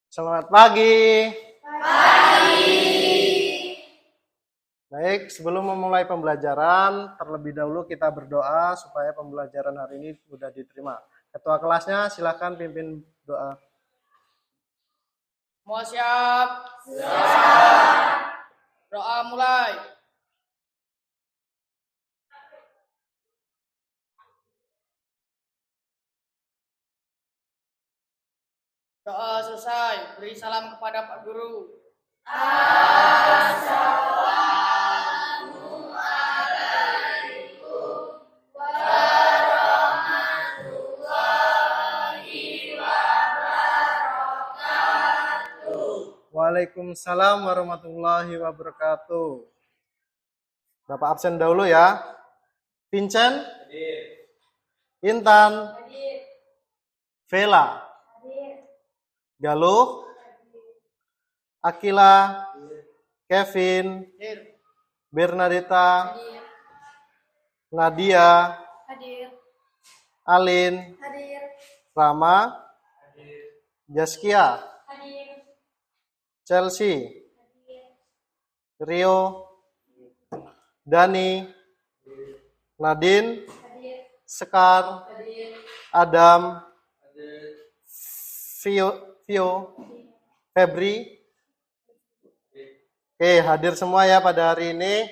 Selamat pagi. Baik, sebelum memulai pembelajaran, terlebih dahulu kita berdoa supaya pembelajaran hari ini mudah diterima. Ketua kelasnya silakan pimpin doa. Semua siap? Doa mulai. Doa selesai. Beri salam kepada Pak Guru. Assalamualaikum warahmatullahi wabarakatuh. Waalaikumsalam warahmatullahi wabarakatuh. Bapak absen dahulu ya. Vincent? Hadir. Intan? Hadir. Vela? Hadir. Galuh? Akila? Kevin? Hadir. Bernadetta? Hadir. Nadia? Hadir. Alin? Hadir. Rama? Hadir. Jaskia? Hadir. Chelsea? Rio? Dani? Nadine? Hadir. Sekar? Hadir. Adam? Vio? Febri? Oke, hadir semua ya pada hari ini.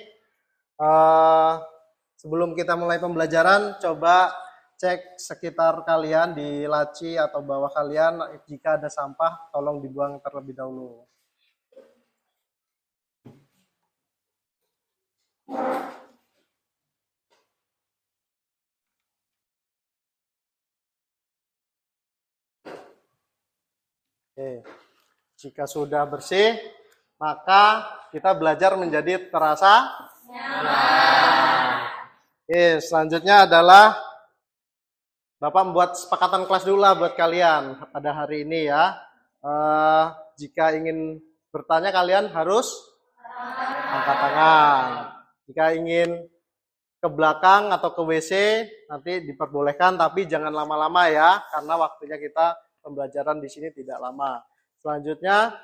Sebelum kita mulai pembelajaran, coba cek sekitar kalian di laci atau bawah kalian. Jika ada sampah, tolong dibuang terlebih dahulu. Oke. Jika sudah bersih, maka kita belajar menjadi terasa nyaman. Oke, selanjutnya adalah Bapak membuat sepakatan kelas dulu lah buat kalian pada hari ini ya. Jika ingin bertanya kalian harus angkat tangan. Jika ingin ke belakang atau ke WC nanti diperbolehkan, tapi jangan lama-lama ya, karena waktunya kita pembelajaran di sini tidak lama. Selanjutnya,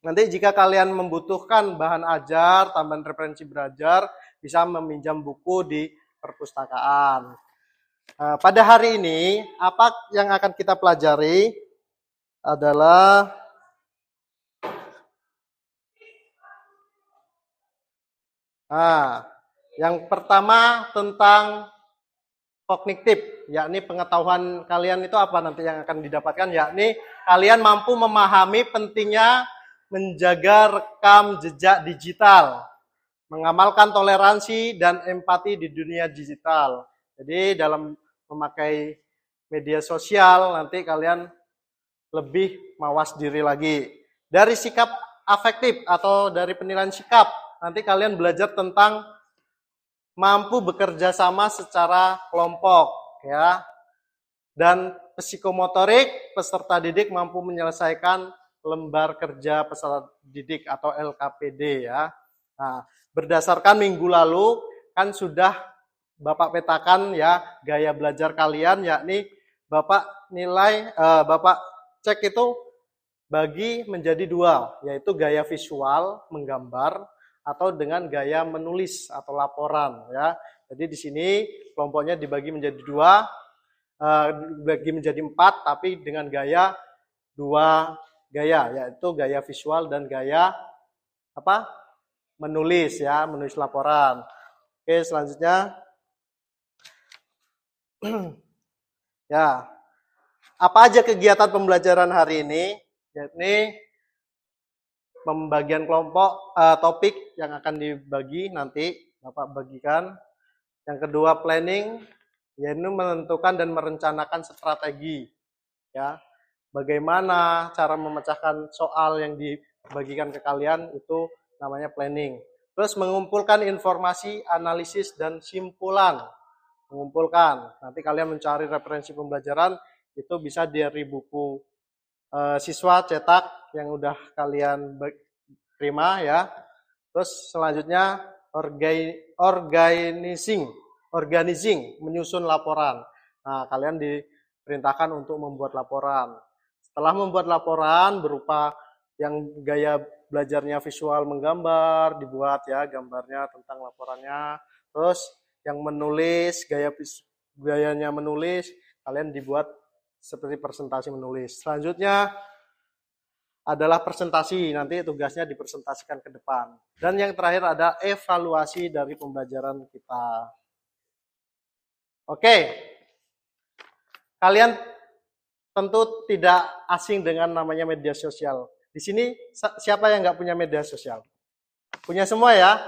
nanti jika kalian membutuhkan bahan ajar, tambahan referensi belajar, bisa meminjam buku di perpustakaan. Pada hari ini, apa yang akan kita pelajari adalah yang pertama tentang kognitif, yakni pengetahuan kalian itu apa nanti yang akan didapatkan, yakni kalian mampu memahami pentingnya menjaga rekam jejak digital, mengamalkan toleransi dan empati di dunia digital. Jadi dalam memakai media sosial nanti kalian lebih mawas diri lagi. Dari sikap afektif atau dari penilaian sikap, nanti kalian belajar tentang mampu bekerja sama secara kelompok ya. Dan psikomotorik, peserta didik mampu menyelesaikan lembar kerja peserta didik atau LKPD ya. Nah, berdasarkan minggu lalu kan sudah Bapak petakan ya gaya belajar kalian, yakni Bapak nilai Bapak cek itu bagi menjadi dua, yaitu gaya visual menggambar atau dengan gaya menulis atau laporan ya. Jadi di sini kelompoknya dibagi menjadi dua, dibagi menjadi 4, tapi dengan gaya 2 gaya, yaitu gaya visual dan gaya apa? Menulis ya, menulis laporan. Oke, selanjutnya ya. Apa aja kegiatan pembelajaran hari ini? Yakni pembagian kelompok topik yang akan dibagi nanti Bapak bagikan. Yang kedua planning, yaitu menentukan dan merencanakan strategi ya. Bagaimana cara memecahkan soal yang dibagikan ke kalian, itu namanya planning. Terus mengumpulkan informasi, analisis dan simpulan. Mengumpulkan. Nanti kalian mencari referensi pembelajaran itu bisa dari buku siswa cetak yang udah kalian terima ya. Terus selanjutnya organizing, menyusun laporan. Nah, kalian diperintahkan untuk membuat laporan. Setelah membuat laporan berupa yang gaya belajarnya visual menggambar, dibuat ya gambarnya tentang laporannya. Terus yang menulis, gayanya menulis, kalian dibuat seperti presentasi menulis. Selanjutnya adalah presentasi, nanti tugasnya dipresentasikan ke depan. Dan yang terakhir ada evaluasi dari pembelajaran kita. Oke, kalian tentu tidak asing dengan namanya media sosial. Di sini siapa yang nggak punya media sosial? Punya semua ya?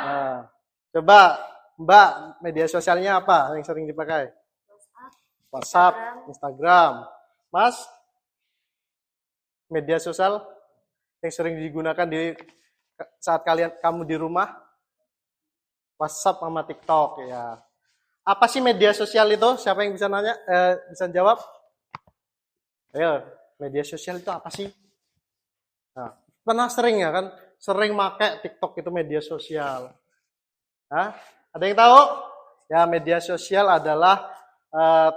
Nah, coba Mbak, media sosialnya apa yang sering dipakai? WhatsApp, Instagram. Mas, media sosial yang sering digunakan di saat kamu di rumah? WhatsApp sama TikTok ya. Apa sih media sosial itu? Siapa yang bisa nanya? Bisa jawab? Ayo, media sosial itu apa sih? Nah, pernah sering ya kan? Sering pakai TikTok itu media sosial. Hah? Ada yang tahu? Ya, media sosial adalah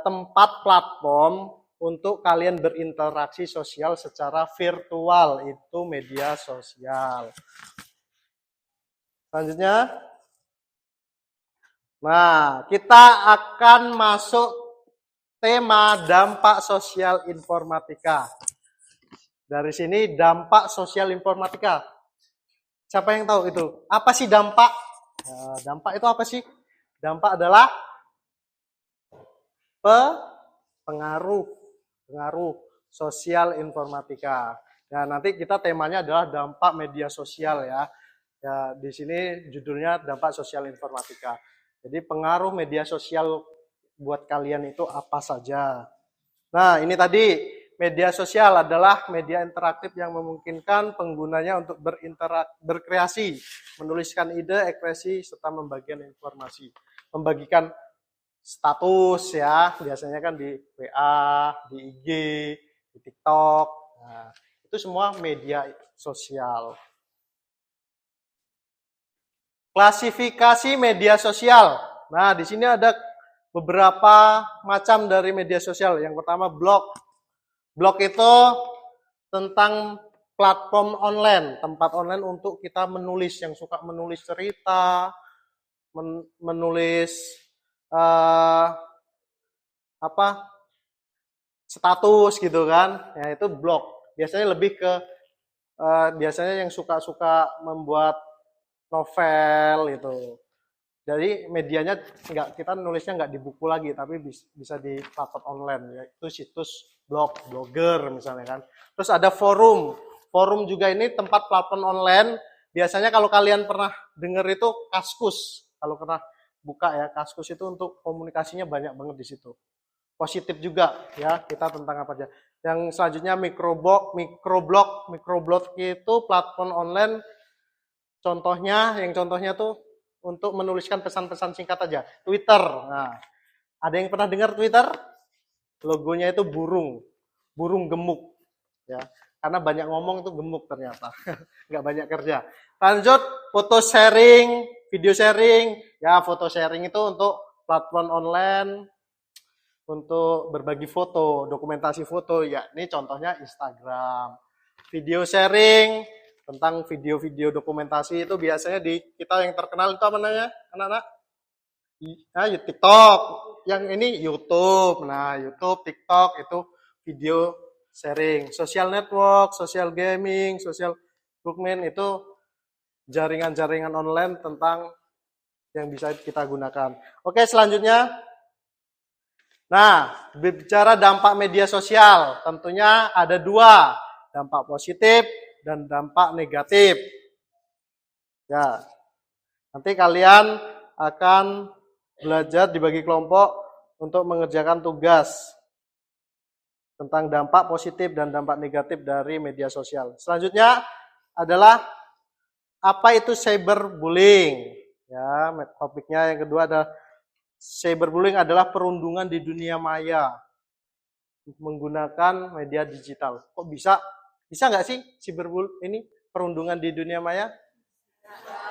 tempat platform untuk kalian berinteraksi sosial secara virtual. Itu media sosial. Selanjutnya. Nah, kita akan masuk tema dampak sosial informatika. Dari sini dampak sosial informatika. Siapa yang tahu itu? Apa sih dampak? Nah, dampak itu apa sih? Dampak adalah pengaruh sosial informatika. Nah, nanti kita temanya adalah dampak media sosial ya. Ya, di sini judulnya dampak sosial informatika. Jadi pengaruh media sosial buat kalian itu apa saja. Nah, ini tadi media sosial adalah media interaktif yang memungkinkan penggunanya untuk berkreasi, menuliskan ide, ekspresi, serta membagikan informasi. Membagikan status ya, biasanya kan di WA, di IG, di TikTok. Nah, itu semua media sosial. Klasifikasi media sosial. Nah, di sini ada beberapa macam dari media sosial. Yang pertama blog. Blog itu tentang platform online, tempat online untuk kita menulis, yang suka menulis cerita, menulis status gitu kan. Ya, itu blog. Biasanya lebih ke biasanya yang suka-suka membuat novel gitu. Jadi medianya kita nulisnya nggak di buku lagi, tapi bisa di platform online, yaitu situs blog, blogger misalnya kan. Terus ada forum. Forum juga ini tempat platform online. Biasanya kalau kalian pernah dengar itu Kaskus. Kalau pernah buka ya, Kaskus itu untuk komunikasinya banyak banget di situ. Positif juga ya, kita tentang apa aja. Yang selanjutnya microblog itu platform online. Contohnya tuh untuk menuliskan pesan-pesan singkat aja. Twitter. Nah, ada yang pernah dengar Twitter? Logonya itu burung gemuk. Ya, karena banyak ngomong itu gemuk ternyata. Nggak banyak kerja. Lanjut, foto sharing, video sharing. Ya, foto sharing itu untuk platform online untuk berbagi foto, dokumentasi foto. Ya, ini contohnya Instagram. Video sharing tentang video-video dokumentasi itu biasanya di kita yang terkenal itu apa namanya anak-anak? Nah, TikTok. Yang ini YouTube. Nah, YouTube, TikTok itu video sharing. Social network, social gaming, social bookman itu jaringan-jaringan online tentang yang bisa kita gunakan. Oke, selanjutnya. Nah, bicara dampak media sosial, tentunya ada dua. Dampak positif dan dampak negatif. Ya, nanti kalian akan belajar dibagi kelompok untuk mengerjakan tugas tentang dampak positif dan dampak negatif dari media sosial. Selanjutnya adalah apa itu cyberbullying. Ya, topiknya yang kedua adalah cyberbullying adalah perundungan di dunia maya menggunakan media digital. Kok bisa? Bisa nggak sih cyberbullying ini perundungan di dunia maya?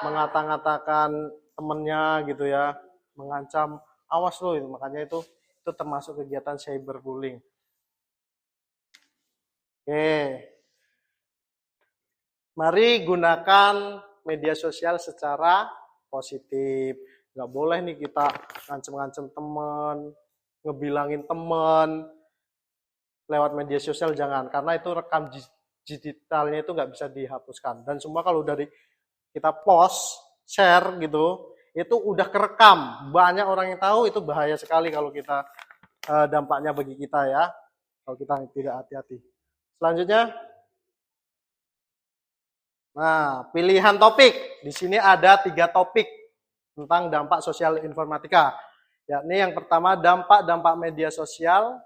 Mengata-ngatakan temennya gitu ya, mengancam, awas lo itu, makanya itu Itu termasuk kegiatan cyberbullying. Oke. Mari gunakan media sosial secara positif. Nggak boleh nih kita ngancem-ngancem teman, ngebilangin teman lewat media sosial, jangan. Karena itu rekam digitalnya itu nggak bisa dihapuskan. Dan semua kalau dari kita post, share gitu, itu udah kerekam. Banyak orang yang tahu, itu bahaya sekali kalau kita dampaknya bagi kita ya. Kalau kita tidak hati-hati. Selanjutnya, nah, pilihan topik. Di sini ada 3 topik tentang dampak sosial informatika. Yakni yang pertama, dampak-dampak media sosial,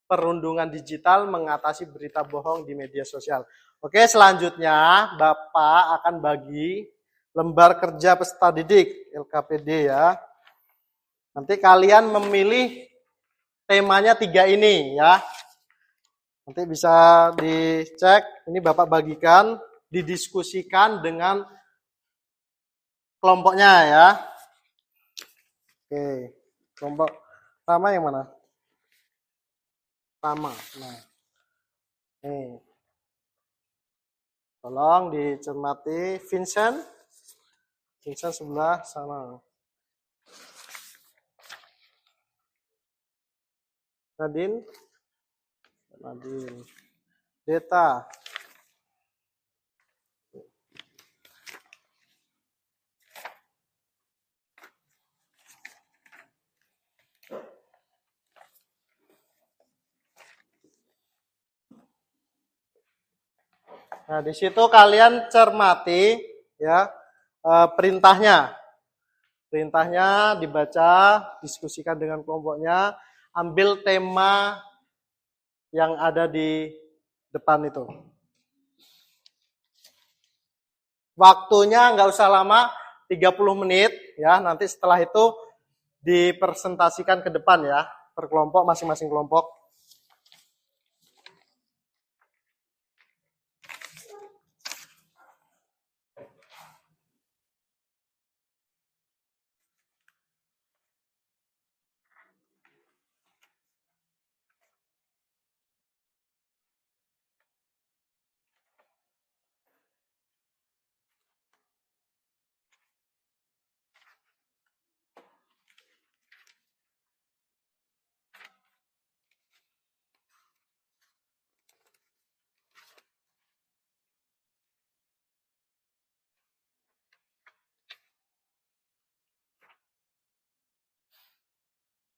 perundungan digital, mengatasi berita bohong di media sosial. Oke, selanjutnya Bapak akan bagi lembar kerja peserta didik, LKPD ya. Nanti kalian memilih temanya 3 ini ya. Nanti bisa dicek, ini Bapak bagikan, didiskusikan dengan kelompoknya ya. Oke, kelompok pertama yang mana? Pertama. Nah, nih. Tolong dicermati. Vincent sebelah sana. Nadine. Deta. Nah, di situ kalian cermati ya perintahnya. Perintahnya dibaca, diskusikan dengan kelompoknya, ambil tema yang ada di depan itu. Waktunya nggak usah lama, 30 menit ya. Nanti setelah itu dipresentasikan ke depan ya, per kelompok, masing-masing kelompok.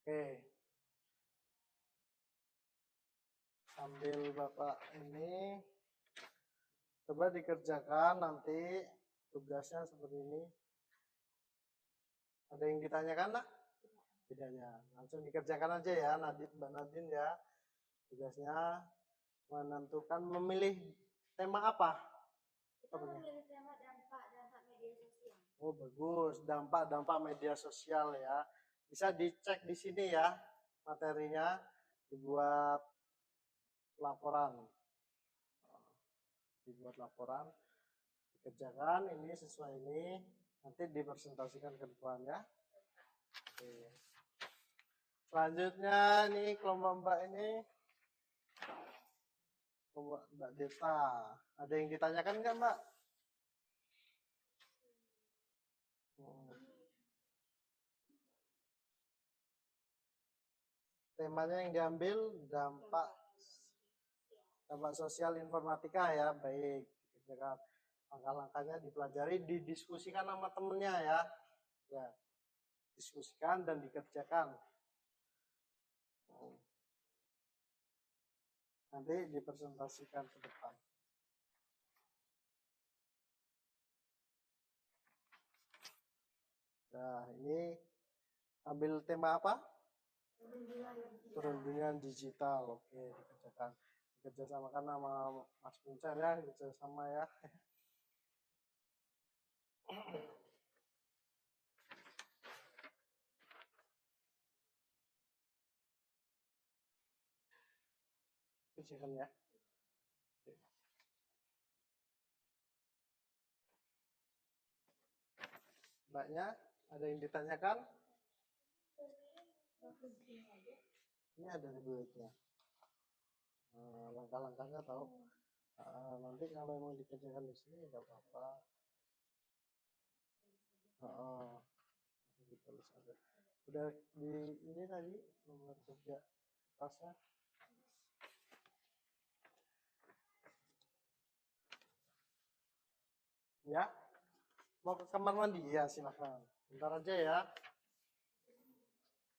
Oke. Sambil Bapak ini coba dikerjakan, nanti tugasnya seperti ini. Ada yang ditanyakan lah? Tidaknya. Langsung dikerjakan aja ya, Mbak Nadine ya. Tugasnya menentukan memilih tema apa? Kita memilih tema dampak media sosial. Oh bagus, dampak media sosial ya. Bisa dicek di sini ya materinya, dibuat laporan. Dikerjakan ini sesuai ini, nanti dipresentasikan ke depan ya. Oke. Selanjutnya nih kelompok Mbak ini, kelompok Mbak Deta. Ada yang ditanyakan nggak Mbak? Temanya yang diambil dampak sosial informatika ya, baik. Langkah-langkahnya dipelajari, didiskusikan sama temennya ya. Ya, diskusikan dan dikerjakan. Nanti dipresentasikan ke depan. Nah, ini ambil tema apa? Perundungan digital. Oke, dikerjakan. Dikerjasamakan sama Mas Punca ya, kerjasama ya. Kerjakan ya. Mbaknya, ada yang ditanyakan? Ini ada template-nya. Langkah-langkahnya tahu. Nanti kalau emang dikerjakan di sini nggak apa-apa. Ditulis aja. Udah di ini tadi nomor kerja pasnya. Ya, mau ke kamar mandi ya silahkan. Bentar aja ya.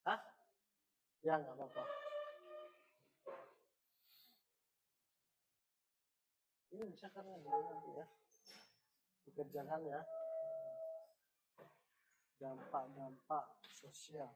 Hah? Ya nggak apa-apa. Ini bisa karena nanti ya dikerjakan ya. Dampak-dampak sosial.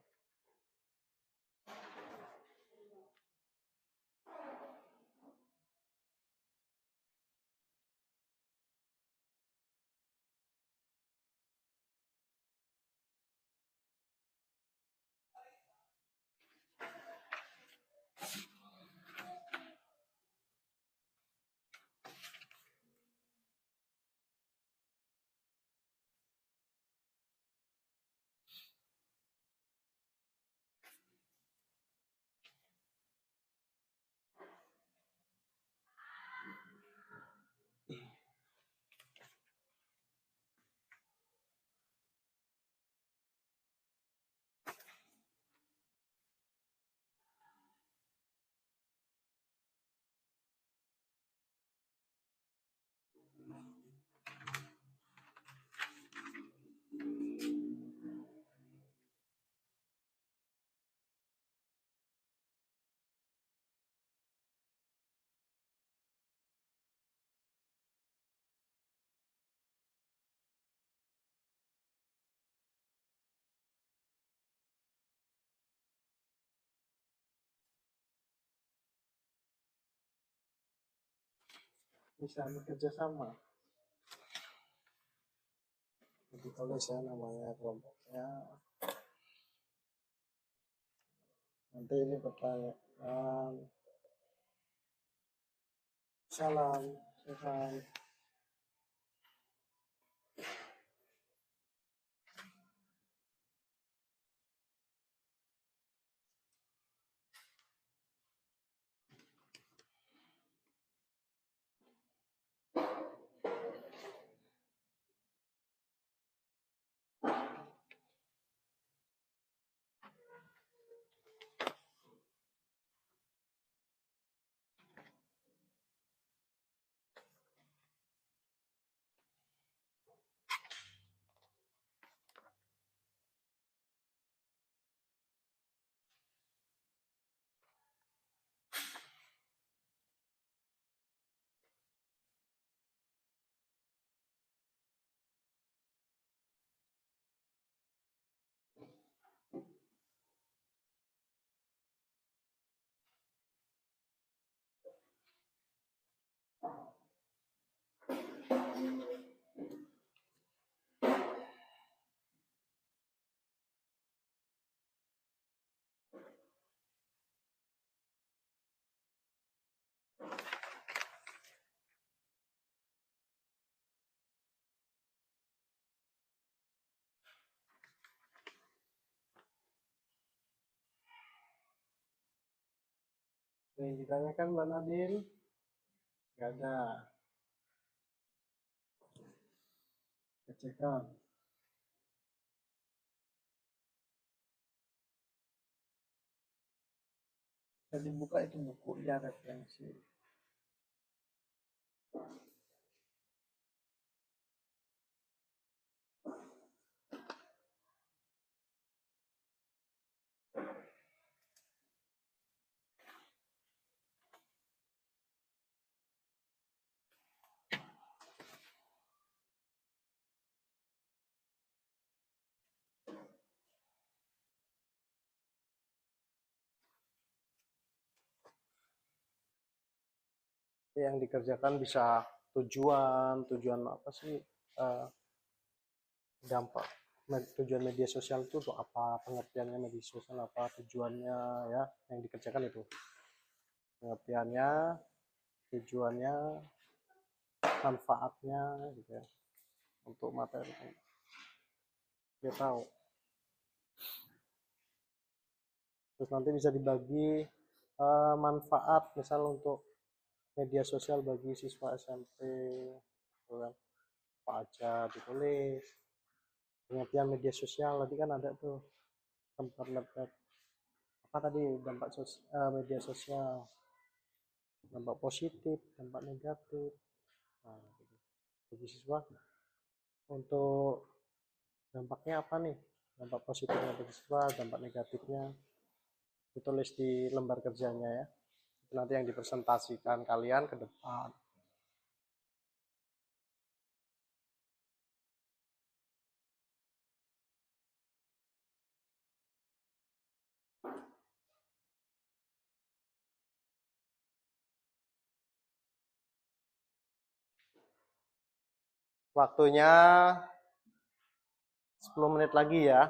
Bisa bekerja sama. Jadi kalau saya namanya kelompoknya. Nanti ini pertanyaan. Salam, salam. Yang ditanyakan Mbak Nadine, nggak ada. Cekkan. Bisa dibuka itu bukunya referensi. Yang dikerjakan bisa tujuan apa sih, dampak tujuan media sosial itu untuk apa, pengertiannya media sosial apa, tujuannya ya, yang dikerjakan itu pengertiannya, tujuannya, manfaatnya gitu ya, untuk materi dia tahu. Terus nanti bisa dibagi manfaat misal untuk media sosial bagi siswa SMP, gitu kan. Apa aja ditulis. Pengertian media sosial tadi kan ada tuh tempat apa tadi dampak media sosial, dampak positif, dampak negatif. Nah, gitu. Bagi siswa untuk dampaknya apa nih? Dampak positifnya bagi siswa, dampak negatifnya ditulis di lembar kerjanya ya. Itu nanti yang dipresentasikan kalian ke depan. Waktunya 10 menit lagi ya.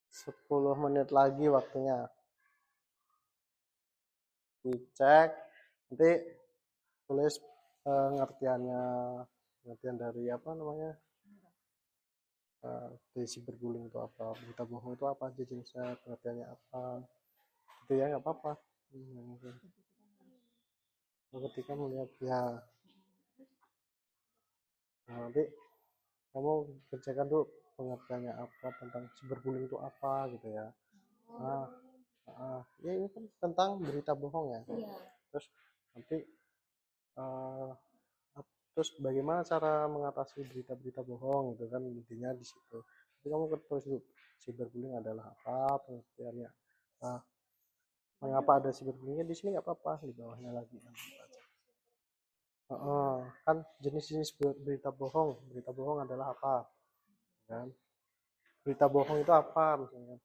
10 menit lagi waktunya. Dicek, nanti tulis pengertiannya, pengertian dari apa namanya, dari cyberbullying itu apa, berita bohong itu apa aja jenisnya, pengertiannya apa, itu ya nggak apa-apa. Ketika melihat ya, nah, nanti kamu kerjakan dulu pengertiannya apa tentang cyberbullying itu apa gitu ya. Nah, ya ini kan tentang berita bohong ya. Terus nanti eh, terus bagaimana cara mengatasi berita-berita bohong itu kan intinya di situ. Jadi kamu tulis dulu cyberbullying adalah apa, pengertiannya. Nah, mengapa ada cyberbullying di sini nggak apa-apa, di bawahnya lagi. Kan jenis-jenis berita bohong adalah apa kan, berita bohong itu apa misalnya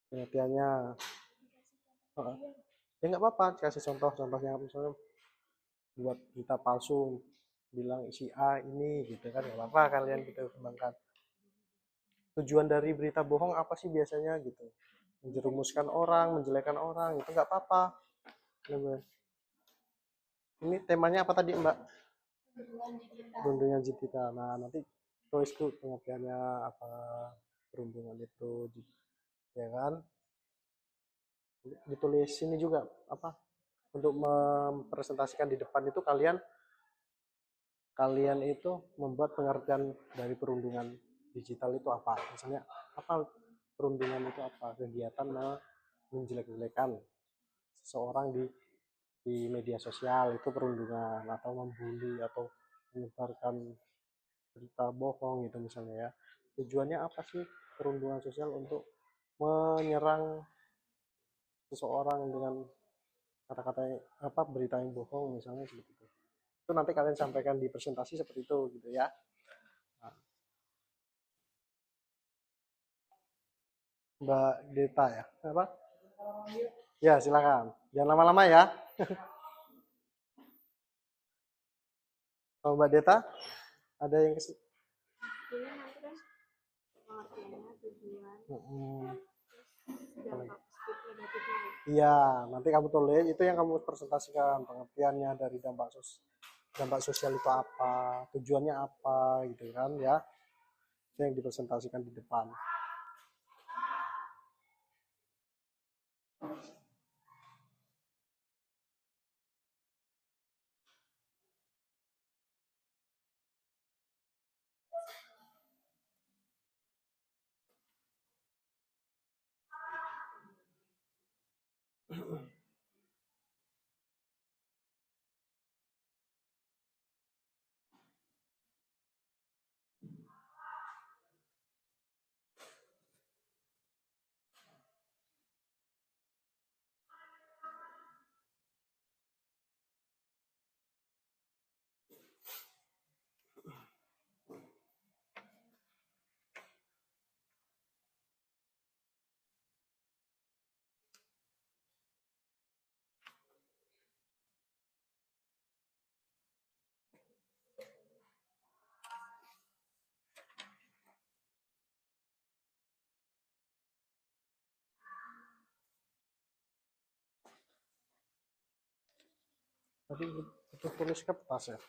pengertiannya. Ya nggak apa-apa kasih contohnya misalnya buat berita palsu bilang si A ini gitu kan, nggak apa-apa kalian kita kembangkan tujuan dari berita bohong apa sih biasanya gitu, menjerumuskan orang, menjelekan orang, itu nggak apa-apa. Ini temanya apa tadi Mbak? Perundungan digital. Nah nanti tulis tuh pengertiannya apa perundungan itu, ya kan. Ditulis sini juga apa untuk mempresentasikan di depan itu kalian itu membuat pengertian dari perundungan digital itu apa. Misalnya apa perundungan itu apa, kegiatan menjelek-jelekan seseorang di media sosial itu perundungan, atau membuli atau menyebarkan berita bohong gitu misalnya ya. Tujuannya apa sih perundungan sosial untuk menyerang seseorang dengan kata-kata apa berita yang bohong misalnya seperti itu nanti kalian sampaikan di presentasi seperti itu gitu ya. Nah, Mbak Deta ya apa ya, silakan jangan lama-lama ya. Kalau Mbak Deta ada yang Ini nanti kan pengertiannya, tujuan, dampak positif negatifnya. Iya, nanti kamu tulis itu yang kamu presentasikan pengertiannya dari dampak sosial itu apa, tujuannya apa gitu kan ya. Itu yang dipresentasikan di depan. Tadi itu tulis kertas ya.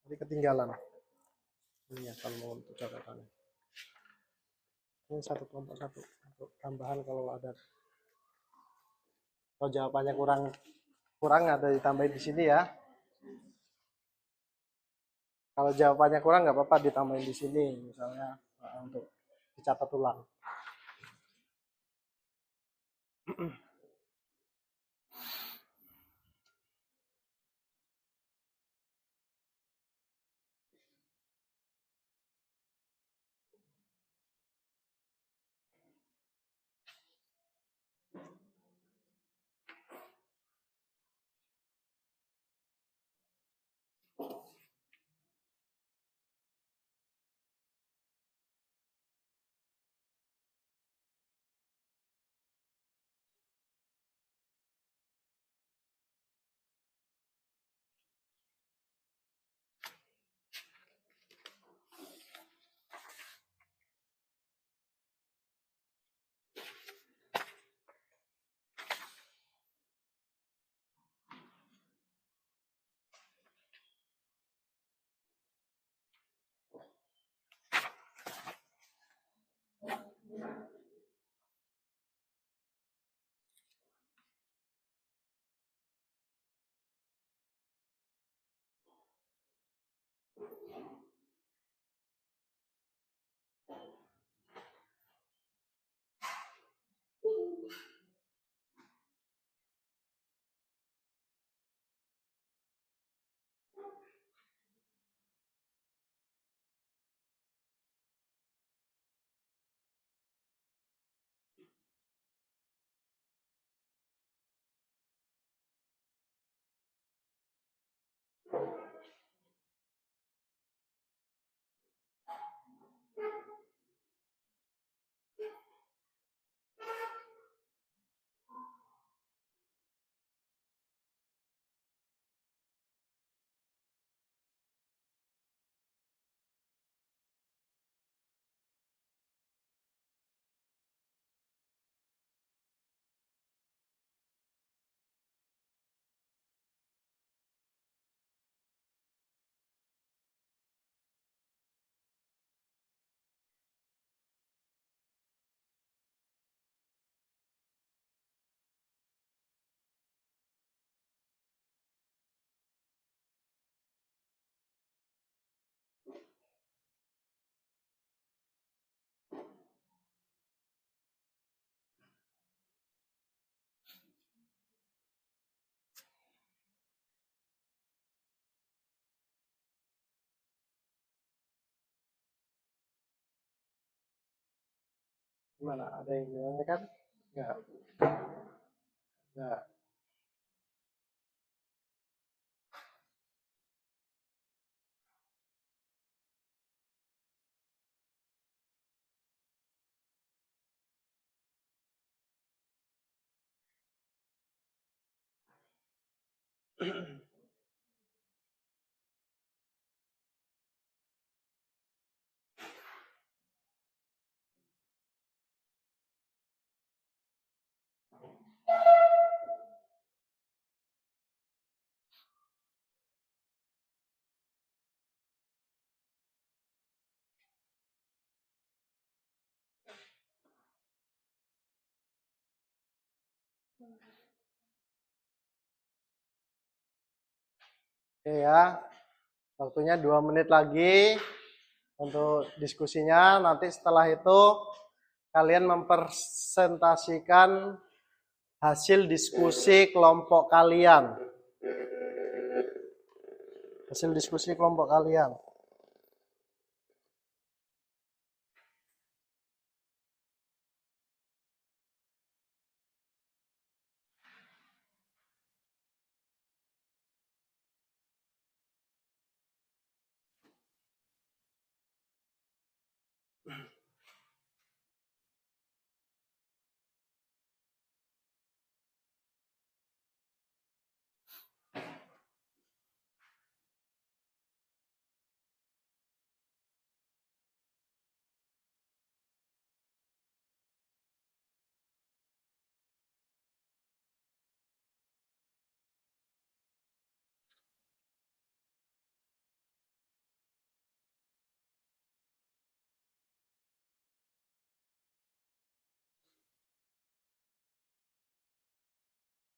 Tadi ketinggalan. Ini ya kalau mau untuk catatannya. Ini satu kelompok satu untuk tambahan kalau ada. Kalau jawabannya kurang kurang ada ditambahin di sini ya. Kalau jawabannya kurang nggak apa-apa ditambahin di sini misalnya untuk dicatat ulang. Gimana? Ada yang gimana kan? Enggak. Enggak. Oke ya, waktunya 2 menit lagi untuk diskusinya. Nanti setelah itu kalian mempresentasikan hasil diskusi kelompok kalian. Hasil diskusi kelompok kalian.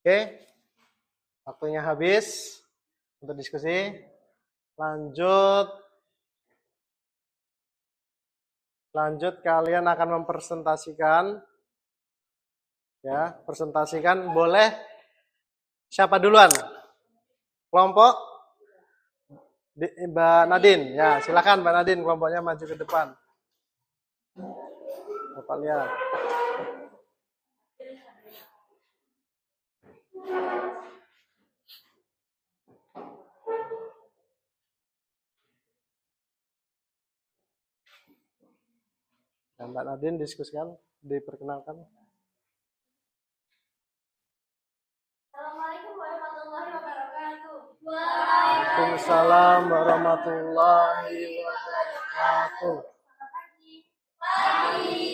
Oke, waktunya habis untuk diskusi. Lanjut kalian akan mempresentasikan, ya, presentasikan. Boleh siapa duluan? Kelompok Mbak Nadine, ya silakan Mbak Nadine, kelompoknya maju ke depan. Bapak lihat. Dan Mbak Nadine diskusikan, diperkenalkan. Assalamualaikum warahmatullahi wabarakatuh. Waalaikumsalam warahmatullahi wabarakatuh. Selamat pagi. Pagi.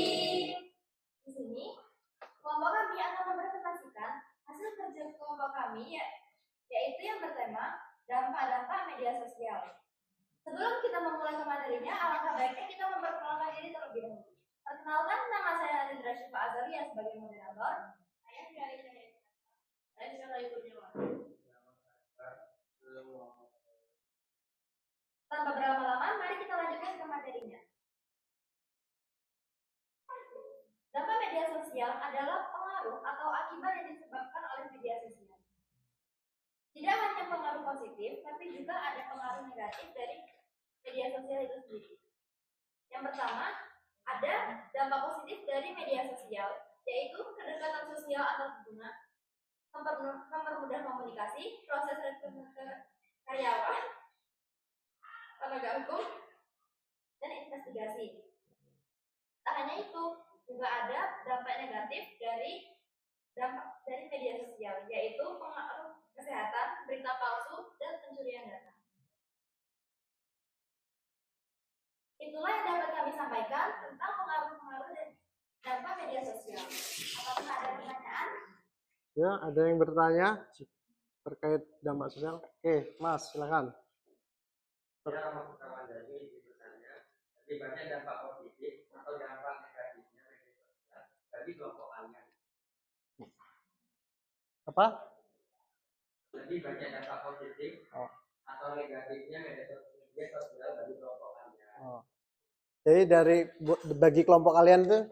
Di sini, kelompok kami akan mempresentasikan hasil kerja kelompok kami, yaitu yang bertema dampak-dampak media sosial. Sebelum kita memulai ke materinya, alangkah baiknya kita memperkenalkan diri terlebih dahulu. Perkenalkan, nama saya Nadindra Syifa Azalia sebagai moderator. Saya Syarah Kurniawan. Tanpa berlama-lama, mari kita lanjutkan ke materinya. Dampak media sosial adalah pengaruh atau akibat yang disebabkan oleh media sosial. Tidak hanya pengaruh positif, tapi juga ada pengaruh negatif dari media sosial itu sendiri. Yang pertama, ada dampak positif dari media sosial, yaitu kedekatan sosial antar pengguna, mempermudah komunikasi, proses rekrutmen karyawan, penegak hukum, dan investigasi. Tak hanya itu, juga ada dampak negatif dari media sosial, yaitu pengaruh kesehatan, berita palsu, dan pencurian data. Itulah yang dapat kami sampaikan tentang pengaruh-pengaruh dan dampak media sosial. Apakah ada pertanyaan? Ya, ada yang bertanya terkait dampak sosial? Oke, Mas, silakan. Saya Rahmat Dari bertanya, akibatnya dampak positif atau dampak negatifnya media sosial bagi kelompok kalian? Apa? Jadi banyak dampak positif atau negatifnya media sosial bagi kelompok kalian. Jadi bagi kelompok kalian tuh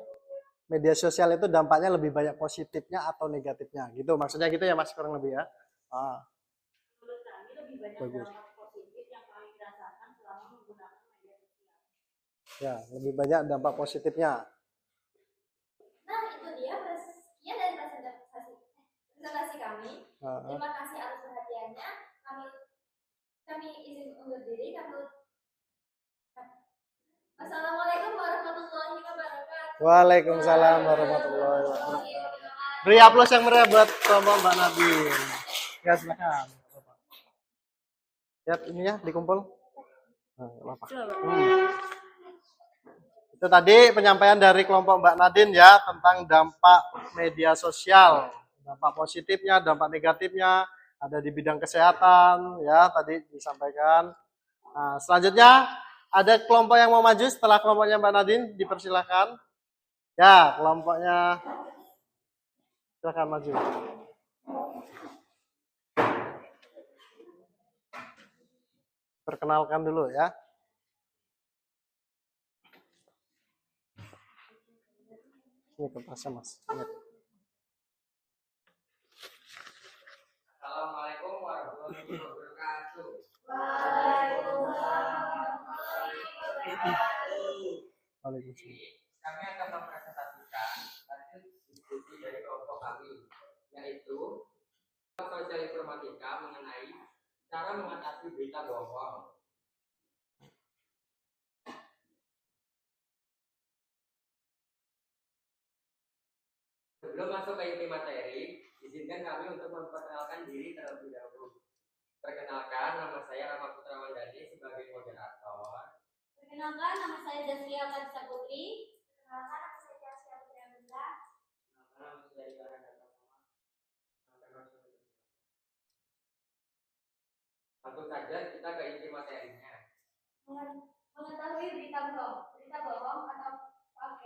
media sosial itu dampaknya lebih banyak positifnya atau negatifnya, gitu maksudnya gitu ya Mas, kurang lebih ya. Menurut kami lebih banyak Bagus. dampak positif yang kami rasakan selama menggunakan media sosial. Ya, lebih banyak dampak positifnya. Nah, itu dia sekian dari presentasi kami. Terima kasih atas perhatiannya. Kami izin undur diri. Assalamualaikum warahmatullahi wabarakatuh. Waalaikumsalam warahmatullahi wabarakatuh. Beri aplaus yang meriah buat kelompok Mbak Nadine. Ya, silakan. Lihat ini ya, dikumpul. Nah, apa? Itu tadi penyampaian dari kelompok Mbak Nadine ya tentang dampak media sosial, dampak positifnya, dampak negatifnya, ada di bidang kesehatan ya tadi disampaikan. Nah, selanjutnya ada kelompok yang mau maju setelah kelompoknya Mbak Nadine, dipersilakan. Ya, kelompoknya silakan maju. Perkenalkan dulu ya. Ini kertasnya Mas. Ingat. Assalamualaikum warahmatullahi wabarakatuh. Waalaikumsalam. Kami akan mempresentasikan hasil diskusi dari kelompok kami, yaitu sosial informatika mengenai cara mengatasi berita bohong. Sebelum masuk ke inti materi, izinkan kami untuk memperkenalkan diri terlebih dahulu. Perkenalkan, nama saya Rahmat Putrawandani sebagai moderator. Perkenalkan, nama saya Zaskia Fadisa Putri. Perkenalkan, nama saya Zaskia Putri Amanda. Langsung saja kita ke inti materinya. Mengetahui berita bohong atau FAK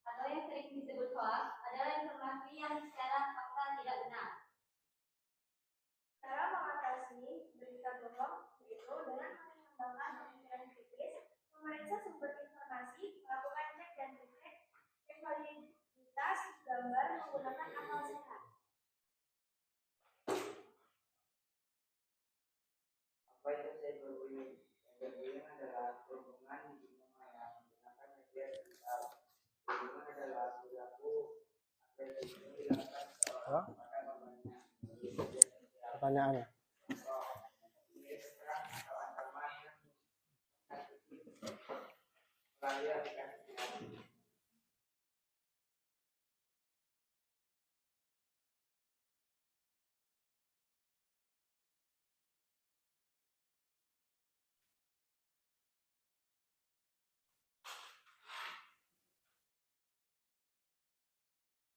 atau yang sering disebut hoax adalah informasi yang secara fakta Kedua adalah perhubungan di mana yang menggunakan media digital. Kedua adalah perilaku agresif yang dilakukan seorang pada korbannya melalui media sosial. Pertanyaannya. Ini serang atau ancaman yang melalui aplikasi.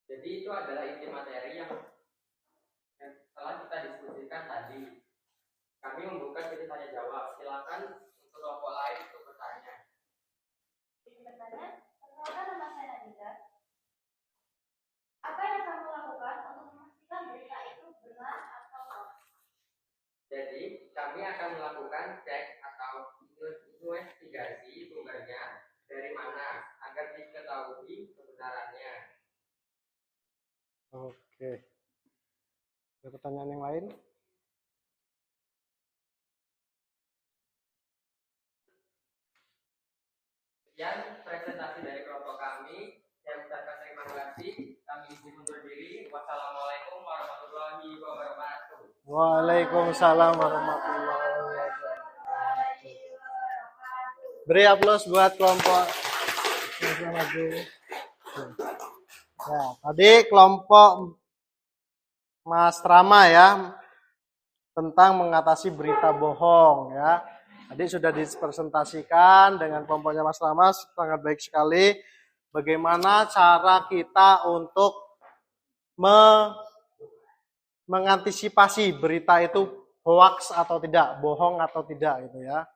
Jadi itu adalah inti materi yang telah kita diskusikan tadi. Kami membuka sesi tanya jawab. Silakan untuk kelompok lain untuk bertanya. Bertanya, perkenalkan nama saya Nabila. Apa yang kamu lakukan untuk memastikan berita itu benar atau hoax? Jadi kami akan melakukan cek atau investigasi sumbernya dari mana agar diketahui kebenarannya. Oke. Ada pertanyaan yang lain? Sekian presentasi dari kelompok kami. Saya ucapkan terima kasih. Kami izin undur diri. Wassalamualaikum warahmatullahi wabarakatuh. Waalaikumsalam warahmatullahi wabarakatuh. Beri aplaus buat kelompok yang maju. Ya, tadi kelompok Mas Rama ya tentang mengatasi berita bohong ya. Tadi sudah dipresentasikan dengan kelompoknya Mas Rama, sangat baik sekali. Bagaimana cara kita untuk mengantisipasi berita itu hoax atau tidak, bohong atau tidak gitu ya.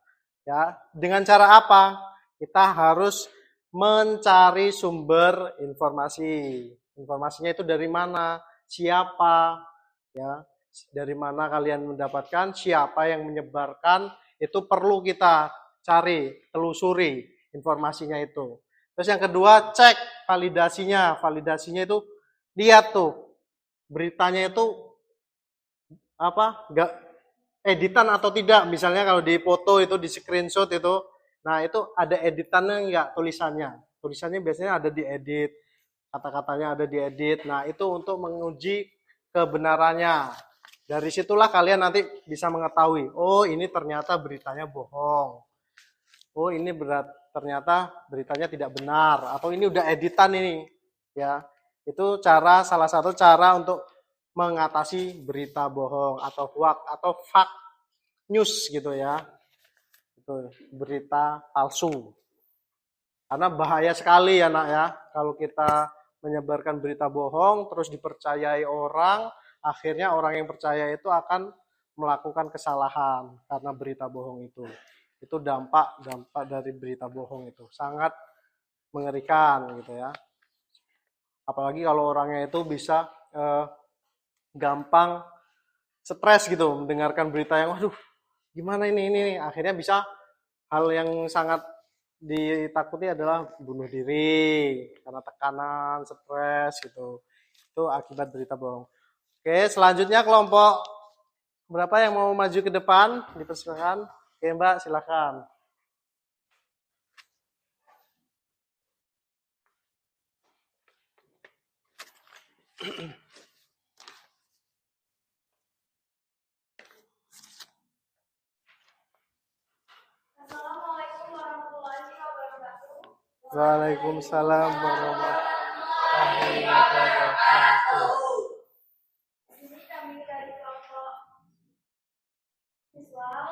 Ya, dengan cara apa? Kita harus mencari sumber informasi. Informasinya itu dari mana? Siapa? Ya, dari mana kalian mendapatkan? Siapa yang menyebarkan? Itu perlu kita cari, telusuri informasinya itu. Terus yang kedua, cek validasinya. Validasinya itu lihat tuh beritanya itu enggak editan atau tidak. Misalnya kalau di foto itu di screenshot itu, nah itu ada editannya enggak tulisannya. Tulisannya biasanya ada diedit, kata-katanya ada diedit. Nah, itu untuk menguji kebenarannya. Dari situlah kalian nanti bisa mengetahui, oh ini ternyata beritanya bohong. Oh ini ternyata beritanya tidak benar, atau ini udah editan ini. Ya, itu salah satu cara untuk mengatasi berita bohong atau hoax atau fake news gitu ya. Itu berita palsu. Karena bahaya sekali ya nak ya, kalau kita menyebarkan berita bohong terus dipercayai orang, akhirnya orang yang percaya itu akan melakukan kesalahan karena berita bohong itu. Itu dampak dari berita bohong itu sangat mengerikan gitu ya. Apalagi kalau orangnya itu bisa gampang stres gitu mendengarkan berita yang waduh gimana ini akhirnya bisa hal yang sangat ditakuti adalah bunuh diri karena tekanan, stres gitu. Itu akibat berita bohong. Oke, selanjutnya kelompok berapa yang mau maju ke depan? Dipersilakan. Oke, Mbak, silakan. Assalamualaikum warahmatullahi wabarakatuh. Waalaikumsalam warahmatullahi wabarakatuh. Ini kami dari kelompok visual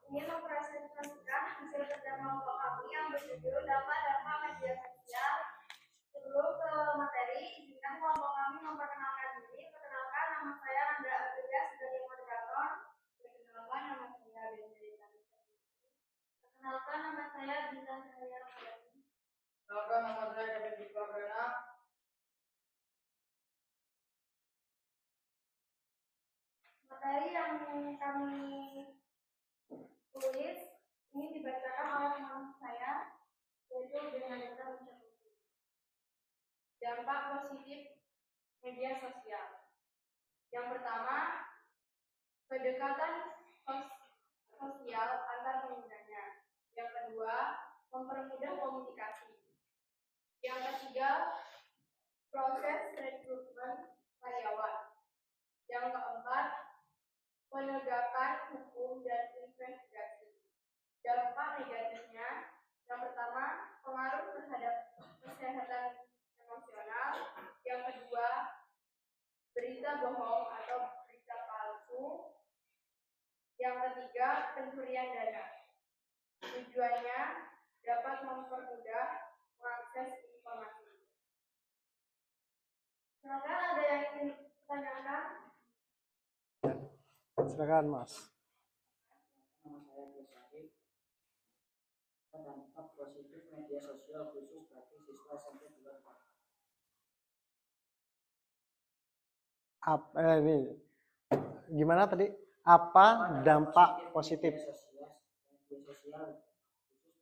ingin mempresentasikan hasil kerja kelompok kami yang berjudul dampak media sosial. Sebelum ke materi, izinkan kelompok kami memperkenalkan diri. Perkenalkan, nama saya Nanda Aprilia sebagai moderator. Perkenalkan, nama saya Benjamin. Perkenalkan, nama saya Bintang Cahaya. Perkenalkan, nama saya David Diklagrana. Materi yang kami tulis ini dibacakan oleh teman saya, yaitu dengan data mencakup dampak positif media sosial. Yang pertama, pendekatan sosial antar penggunanya. mempermudah komunikasi. Yang ketiga, proses rekrutmen karyawan. Yang keempat, penegakan hukum dan investigasi. Dampak negatifnya, yang pertama, pengaruh terhadap kesehatan emosional. Yang kedua, berita bohong atau berita palsu. Yang ketiga, pencurian dana. Tujuannya dapat mempermudah mengakses informasi. Silakan ada yang ingin ditanyakan? Silakan Mas. Nama saya Kusahid. Dampak positif media sosial khusus bagi siswa SMP 2. Ini gimana tadi? Apa dampak positif? Media sosial khusus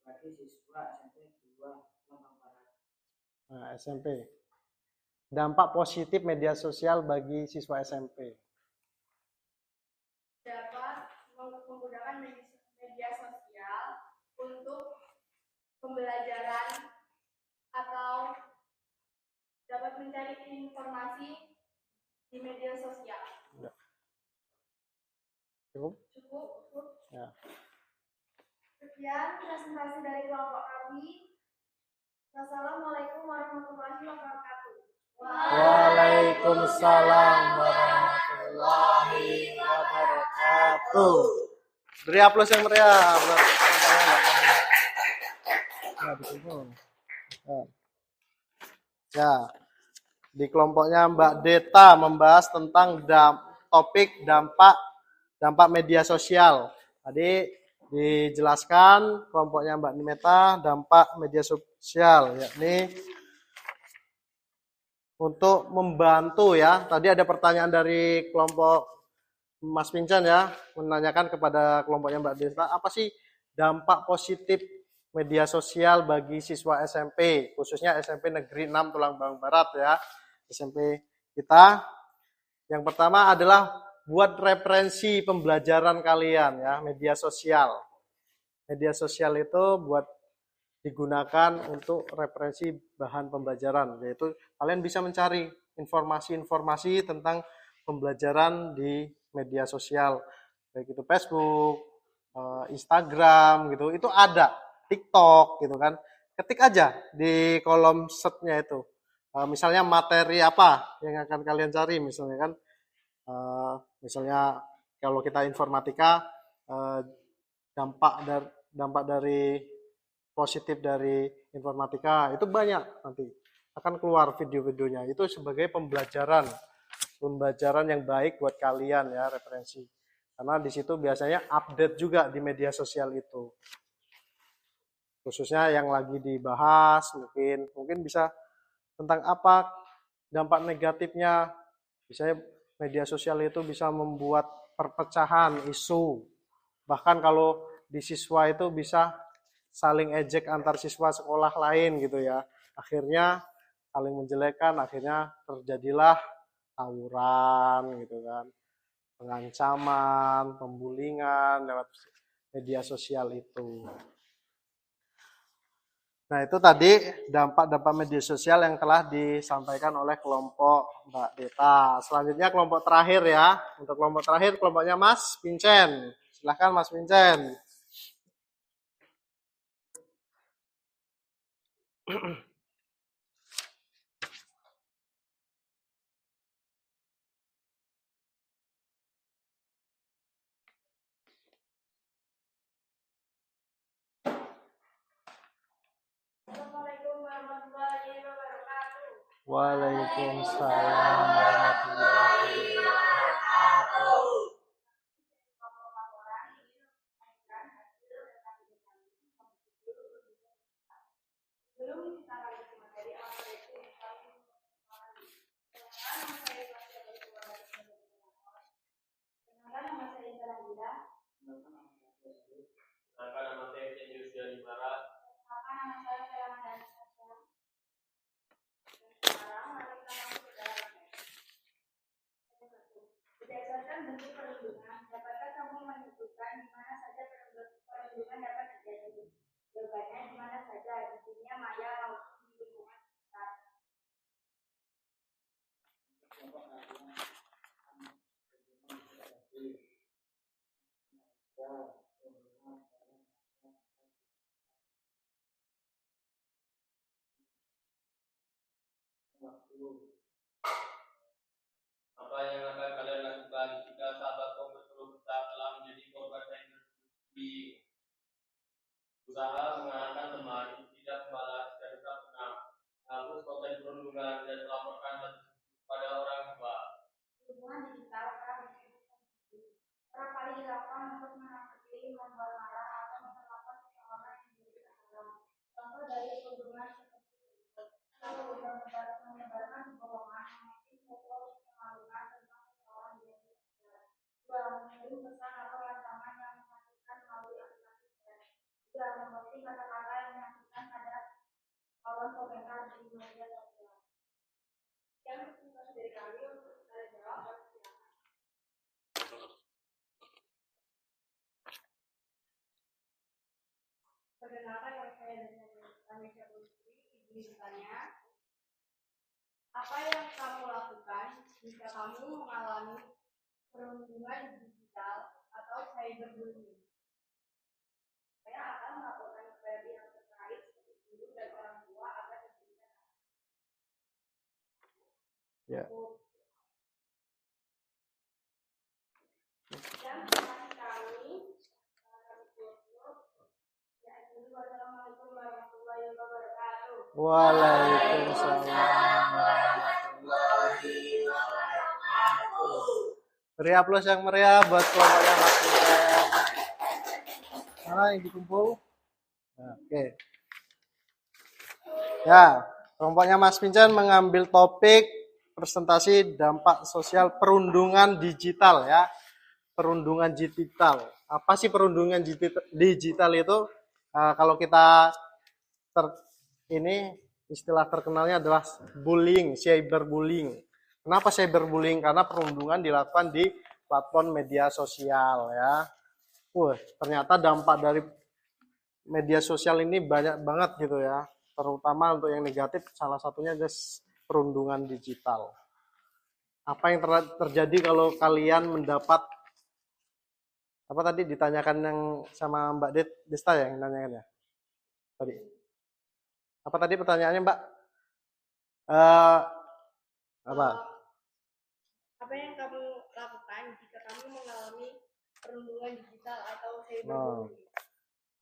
bagi siswa SMP 2 Lambang Barat. Nah, SMP. Dampak positif media sosial bagi siswa SMP. Dapat menggunakan media sosial untuk pembelajaran atau dapat mencari informasi di media sosial. Cukup. Ya. Sekian presentasi dari kelompok kami. Wassalamualaikum warahmatullahi wabarakatuh. Waalaikumsalam warahmatullahi wabarakatuh. Beri aplaus yang meriah. Ya, di kelompoknya Mbak Deta membahas tentang topik dampak media sosial. Tadi dijelaskan kelompoknya Mbak Nimeta dampak media sosial, yakni untuk membantu ya. Tadi ada pertanyaan dari kelompok Mas Pincan ya, menanyakan kepada kelompoknya Mbak Deta, apa sih dampak positif media sosial bagi siswa SMP, khususnya SMP Negeri 6 Tulang Bang Barat ya, SMP kita. Yang pertama adalah buat referensi pembelajaran kalian ya, media sosial. Media sosial itu buat digunakan untuk referensi bahan pembelajaran, yaitu kalian bisa mencari informasi-informasi tentang pembelajaran di media sosial, baik itu Facebook, Instagram gitu, itu ada, TikTok gitu kan. Ketik aja di kolom search-nya itu. Misalnya materi apa yang akan kalian cari, misalnya kan, misalnya kalau kita informatika, dampak dari positif dari informatika itu banyak, nanti akan keluar video-videonya, itu sebagai pembelajaran yang baik buat kalian ya, referensi, karena di situ biasanya update juga di media sosial itu, khususnya yang lagi dibahas, mungkin bisa tentang apa dampak negatifnya. Misalnya media sosial itu bisa membuat perpecahan isu, bahkan kalau di siswa itu bisa saling ejek antar siswa sekolah lain gitu ya, akhirnya saling menjelekkan, akhirnya terjadilah tawuran gitu kan, pengancaman, pembulingan lewat media sosial itu. Nah, itu tadi dampak-dampak media sosial yang telah disampaikan oleh kelompok Mbak Deta. Selanjutnya kelompok terakhir ya. Untuk kelompok terakhir kelompoknya Mas Vincent. Silahkan Mas Vincent. Assalamualaikum warahmatullahi wabarakatuh. Waalaikumsalam warahmatullahi wabarakatuh. Sebelum kita lanjut ke materi, apa itu kenalkan nama saya Indra Nandira. Kenalkan nama saya Cenjus Dari Barat. Kenalkan nama saya Feraman dan Sasha. Sekarang mari kita masuk ke dalam materi. Berdasarkan bentuk perlindungan, dapatkah kamu menyebutkan di mana saja perlindungan dapat terjadi? Jawabannya di mana saja, di dunia maya maupun di lingkungan sekitar. Apa yang akan kalian lakukan jika sahabatmu berkeluh kesah telah menjadi korban cyberbullying? Usaha mengarahkan teman, tidak membalas dan tetap tenang. Hapus konten perundungan dan laporkan pada orang tua. Hubungan digital kerap kali dilakukan untuk menakutkan, membuat marah, atau memperlakukan seseorang yang menjadi tahanan. Contoh dari perundungan seperti itu, kalau menyebarkan kebohongan, mengirim foto memalukan tentang seseorang di media sosial. 2. Mengirim pesan atau ancaman yang menyakitkan melalui aplikasi chat. 3. Memposting kata-kata yang menyakitkan pada kolom komentar di media sosial. Yang terima dari kami untuk saya jawab. Perkenalkan, yang saya Indonesia Putri. Izin bertanya, apa yang kamu lakukan jika kamu mengalami perundungan digital atau cyberbullying? Saya akan melaporkan kepada pihak terkait seperti guru dan orang tua agar diberikan. Ya. Dan terima kami. Wassalamualaikum warahmatullahi wabarakatuh. Waalaikumsalam. Beri aplaus yang meriah buat kelompoknya Mas Vincent. Mana yang dikumpul? Nah, oke. Ya, kelompoknya Mas Vincent mengambil topik presentasi dampak sosial perundungan digital ya. Perundungan digital. Apa sih perundungan digital itu? Kalau kita ini istilah terkenalnya adalah bullying, cyberbullying. Kenapa cyberbullying? Karena perundungan dilakukan di platform media sosial ya. Ternyata dampak dari media sosial ini banyak banget gitu ya. Terutama untuk yang negatif, salah satunya adalah perundungan digital. Apa yang terjadi kalau kalian mendapat apa tadi ditanyakan yang sama Mbak Desta ya yang nanyakan ya? Tadi. Apa tadi pertanyaannya Mbak? Apa? Apa yang kamu lakukan jika kamu mengalami perundungan digital atau cyberbullying?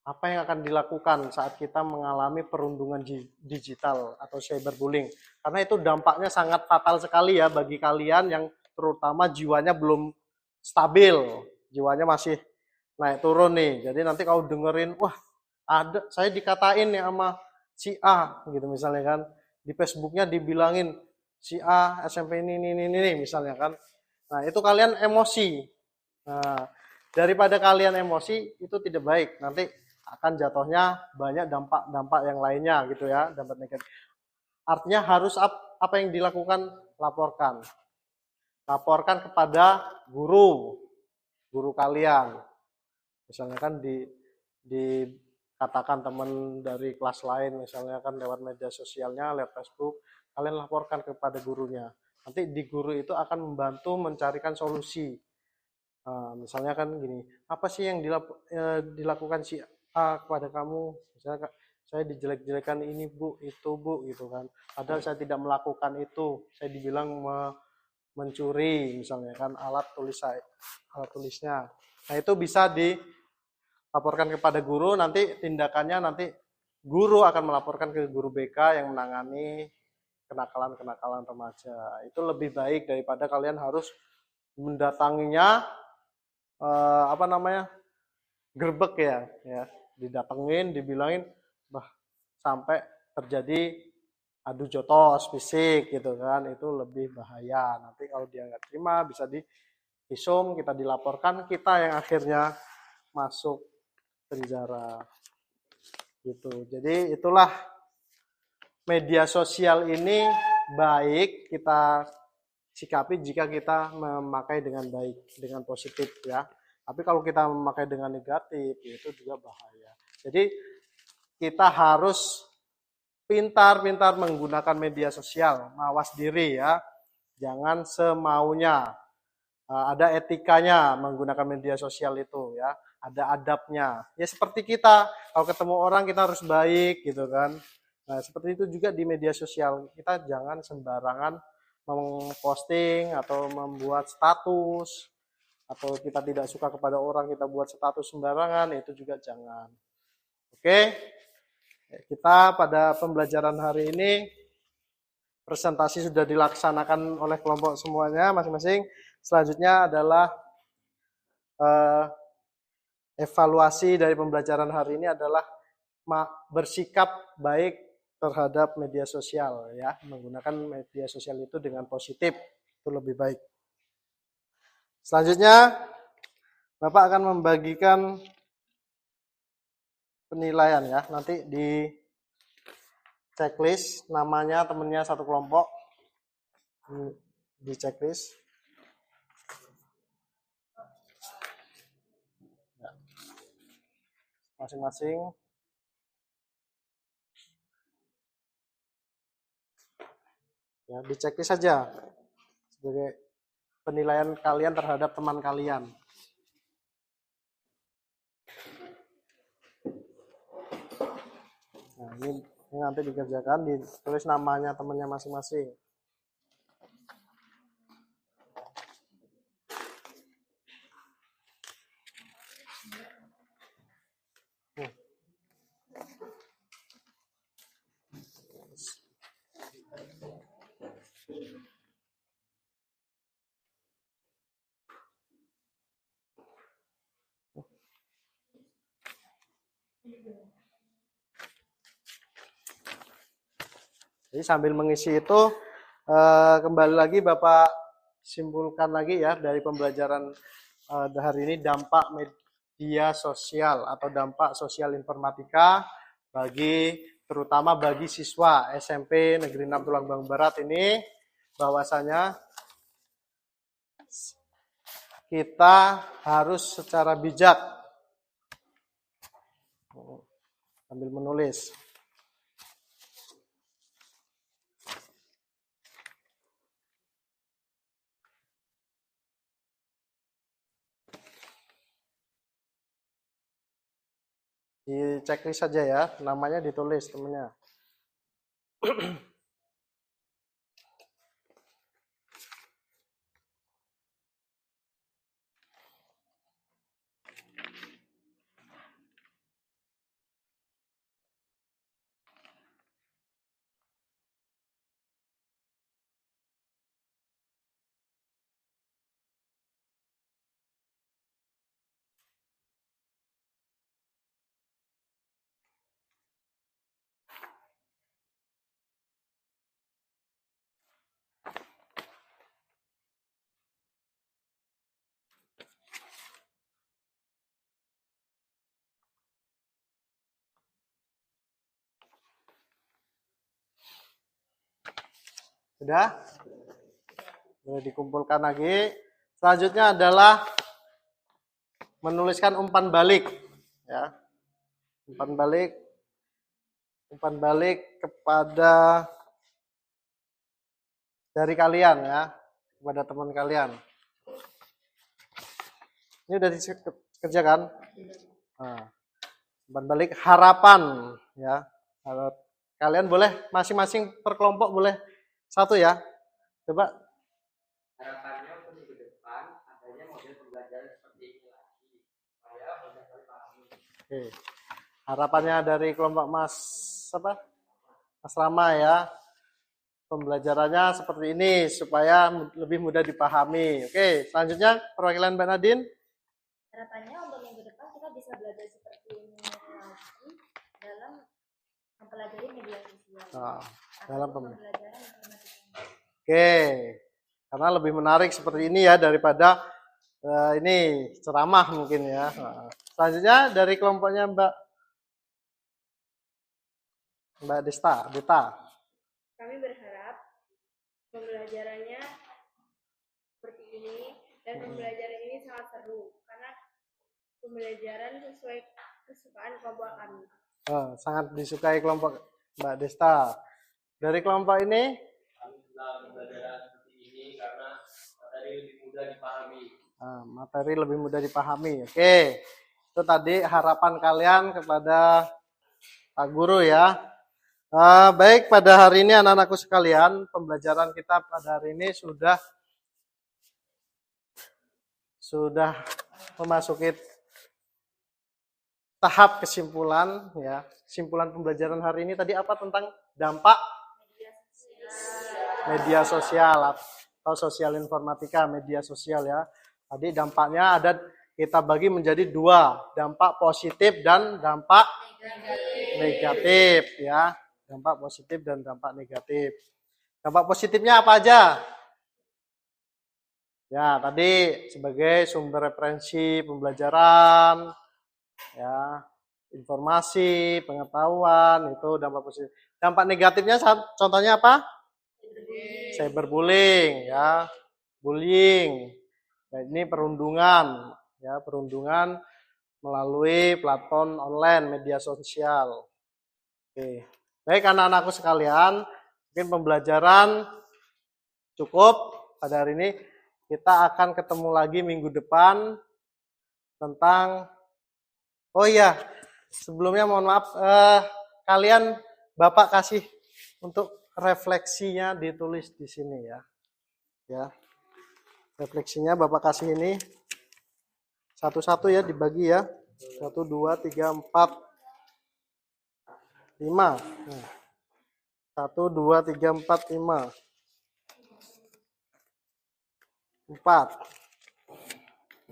Apa yang akan dilakukan saat kita mengalami perundungan digital atau cyberbullying? Karena itu dampaknya sangat fatal sekali ya bagi kalian yang terutama jiwanya belum stabil, jiwanya masih naik turun nih. Jadi nanti kalau dengerin, wah ada saya dikatain nih sama si A gitu misalnya kan, di Facebooknya dibilangin si A SMP ini misalnya kan. Nah itu kalian emosi. Nah daripada kalian emosi itu tidak baik, nanti akan jatuhnya banyak dampak yang lainnya gitu ya, dampak negatif. Artinya harus apa yang dilakukan? Laporkan kepada guru kalian. Misalnya kan dikatakan teman dari kelas lain, misalnya kan lewat media sosialnya, lewat Facebook, kalian laporkan kepada gurunya. Nanti di guru itu akan membantu mencarikan solusi. Misalnya kan gini, apa sih yang dilakukan si A kepada kamu? Misalnya saya dijelek-jelekan ini bu, itu bu, gitu kan. Padahal saya tidak melakukan itu, saya dibilang mencuri, misalnya kan alat tulisnya. Nah itu bisa dilaporkan kepada guru, nanti tindakannya nanti guru akan melaporkan ke guru BK yang menangani kenakalan remaja. Itu lebih baik daripada kalian harus mendatanginya gerbek ya didatengin, dibilangin sampai terjadi adu jotos fisik gitu kan, itu lebih bahaya. Nanti kalau dia nggak terima bisa divisum, kita dilaporkan, kita yang akhirnya masuk penjara gitu. Jadi itulah media sosial ini baik kita sikapi jika kita memakai dengan baik, dengan positif ya. Tapi kalau kita memakai dengan negatif itu juga bahaya. Jadi kita harus pintar-pintar menggunakan media sosial, mawas diri ya. Jangan semaunya. Ada etikanya menggunakan media sosial itu ya, ada adabnya. Ya seperti kita, kalau ketemu orang kita harus baik gitu kan. Nah, seperti itu juga di media sosial. Kita jangan sembarangan memposting atau membuat status, atau kita tidak suka kepada orang kita buat status sembarangan, itu juga jangan. Oke. Kita pada pembelajaran hari ini presentasi sudah dilaksanakan oleh kelompok semuanya masing-masing. Selanjutnya adalah evaluasi dari pembelajaran hari ini adalah bersikap baik terhadap media sosial ya, menggunakan media sosial itu dengan positif itu lebih baik. Selanjutnya Bapak akan membagikan penilaian ya, nanti di checklist namanya temennya satu kelompok di checklist. Masing-masing ya, di checklist saja sebagai penilaian kalian terhadap teman kalian. Nah, ini nanti dikerjakan, ditulis namanya temannya masing-masing. Jadi sambil mengisi itu kembali lagi Bapak simpulkan lagi ya dari pembelajaran hari ini, dampak media sosial atau dampak sosial informatika terutama bagi siswa SMP Negeri 6 Tulungagung Barat ini, bahwasanya kita harus secara bijak sambil menulis. Di checklist saja ya, namanya ditulis temennya. Sudah? Boleh dikumpulkan lagi. Selanjutnya adalah menuliskan umpan balik ya. Umpan balik kepada dari kalian ya, kepada teman kalian. Ini udah dikerjakan? Nah, umpan balik harapan ya. Kalian boleh masing-masing per kelompok boleh satu ya. Coba. Harapannya untuk minggu depan adanya model pembelajaran seperti ini lagi supaya banyak kali pahami. Oke. Harapannya dari kelompok Mas Rama ya. Pembelajarannya seperti ini supaya lebih mudah dipahami. Oke, selanjutnya perwakilan Mbak Nadine. Harapannya untuk minggu depan kita bisa belajar seperti ini lagi dalam mempelajari media sosial. Dalam pembelajaran informatika. Oke, karena lebih menarik seperti ini ya daripada ini ceramah mungkin ya. Selanjutnya dari kelompoknya Mbak Desta. Kami berharap pembelajarannya seperti ini dan pembelajaran ini sangat seru karena pembelajaran sesuai kesukaan kelompok kami. Sangat disukai kelompok Mbak Desta. Dari kelompok ini? Kami suka pembelajaran seperti ini karena materi lebih mudah dipahami. Materi lebih mudah dipahami. Oke, itu tadi harapan kalian kepada Pak Guru ya. Baik, pada hari ini anak-anakku sekalian, pembelajaran kita pada hari ini sudah memasuki tahap kesimpulan ya. Kesimpulan pembelajaran hari ini tadi apa tentang dampak media sosial atau sosial informatika, media sosial ya. Tadi dampaknya ada kita bagi menjadi dua, dampak positif dan dampak negatif ya. Dampak positif dan dampak negatif. Dampak positifnya apa aja? Ya, tadi sebagai sumber referensi pembelajaran, ya, informasi, pengetahuan, itu dampak positif. Dampak negatifnya contohnya apa? Cyberbullying, ya, bullying. Nah, ini perundungan, ya, perundungan melalui platform online, media sosial. Oke, baik anak-anakku sekalian, mungkin pembelajaran cukup pada hari ini. Kita akan ketemu lagi minggu depan tentang, oh iya, sebelumnya mohon maaf, kalian Bapak kasih untuk refleksinya ditulis di sini ya. Ya. Refleksinya Bapak kasih ini satu-satu ya, dibagi ya. 1, 2, 3, 4, 5. 1, 2, 3, 4, 5. 4.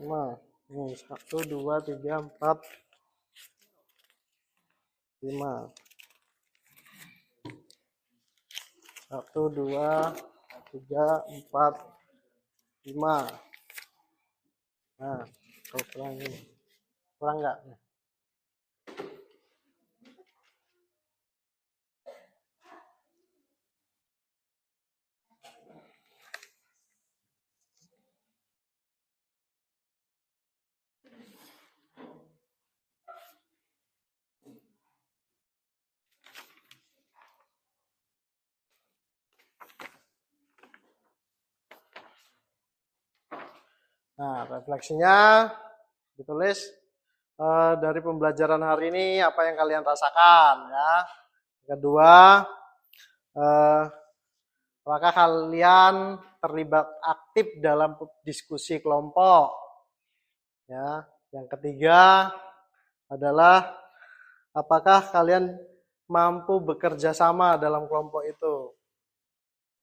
5. Ini 1, 2, 3, 4, 5. 1, 2, 3, 4, 5. Nah, kalau kurang ini. Kurang enggak? Nah, refleksinya ditulis dari pembelajaran hari ini apa yang kalian rasakan ya. Kedua, apakah kalian terlibat aktif dalam diskusi kelompok? Ya, yang ketiga adalah apakah kalian mampu bekerja sama dalam kelompok itu?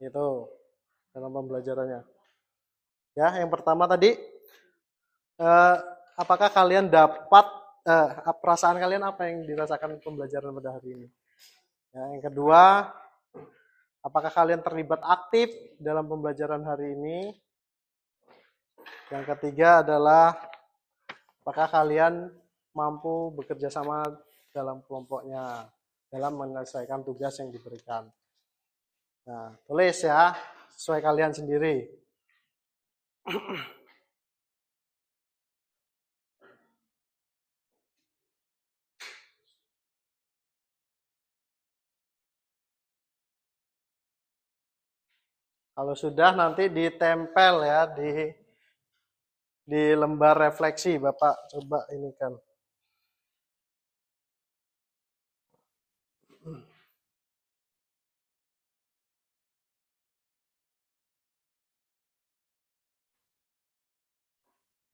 Itu dalam pembelajarannya. Ya, yang pertama tadi, apakah kalian dapat, perasaan kalian apa yang dirasakan pembelajaran pada hari ini? Ya, yang kedua, apakah kalian terlibat aktif dalam pembelajaran hari ini? Yang ketiga adalah, apakah kalian mampu bekerja sama dalam kelompoknya, dalam menyelesaikan tugas yang diberikan? Nah, tulis ya, sesuai kalian sendiri. Kalau sudah nanti ditempel ya di lembar refleksi, Bapak coba ini kan.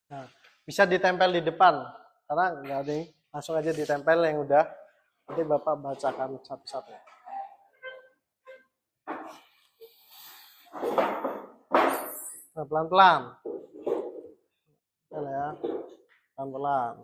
Nah, bisa ditempel di depan karena nggak ada, langsung aja ditempel yang udah. Nanti Bapak bacakan satu-satu. Nah, pelan-pelan. Ya, pelan-pelan.